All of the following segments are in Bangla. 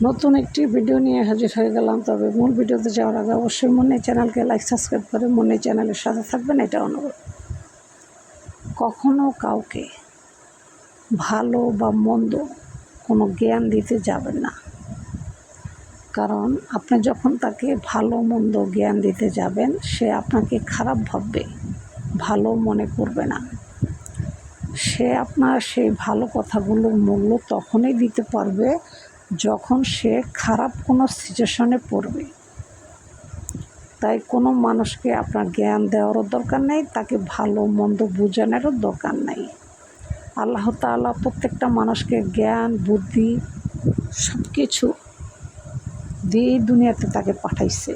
নতুন একটি ভিডিও নিয়ে হাজির হয়ে গেলাম। তবে মূল ভিডিওতে যাওয়ার আগে অবশ্যই মনে চ্যানেলকে লাইক সাবস্ক্রাইব করে মনে চ্যানেলের সাথে থাকবেন, এটা অনুরোধ। কখনো কাউকে ভালো বা মন্দ কোনো জ্ঞান দিতে যাবেন না, কারণ আপনি যখন তাকে ভালো মন্দ জ্ঞান দিতে যাবেন সে আপনাকে খারাপ ভাববে, ভালো মনে করবে না। সে আপনার সেই ভালো কথাগুলোর মূল্য তখনই দিতে পারবে যখন সে খারাপ কোনো সিচুয়েশনে পড়বে। তাই কোনো মানুষকে আপনার জ্ঞান দেওয়ারও দরকার নেই, তাকে ভালো মন্দ বোঝানোরও দরকার নেই। আল্লাহ তাআলা প্রত্যেকটা মানুষকে জ্ঞান বুদ্ধি সব কিছু দিয়ে দুনিয়াতে তাকে পাঠাইছে।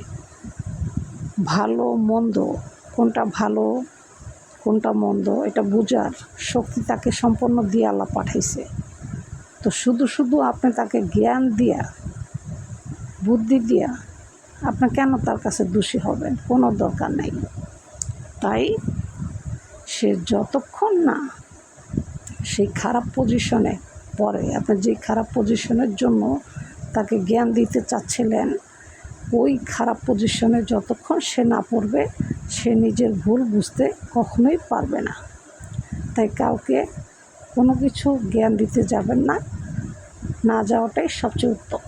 ভালো মন্দ কোনটা ভালো কোনটা মন্দ এটা বোঝার শক্তি তাকে সম্পূর্ণ দিয়ে আল্লাহ পাঠাইছে। তো শুধু আপনি তাকে জ্ঞান দিয়া বুদ্ধি দিয়া আপনি কেন তার কাছে দোষী হবেন? কোনো দরকার নেই। তাই সে যতক্ষণ না সেই খারাপ পজিশনে পড়ে, আপনি যে খারাপ পজিশনের জন্য তাকে জ্ঞান দিতে চাচ্ছিলেন ওই খারাপ পজিশনে যতক্ষণ সে না পড়বে সে নিজের ভুল বুঝতে কখনোই পারবে না। তাই কাউকে কোনো কিছু জ্ঞান দিতে যাবেন না, না যাওয়াটাই সবচেয়ে উত্তম।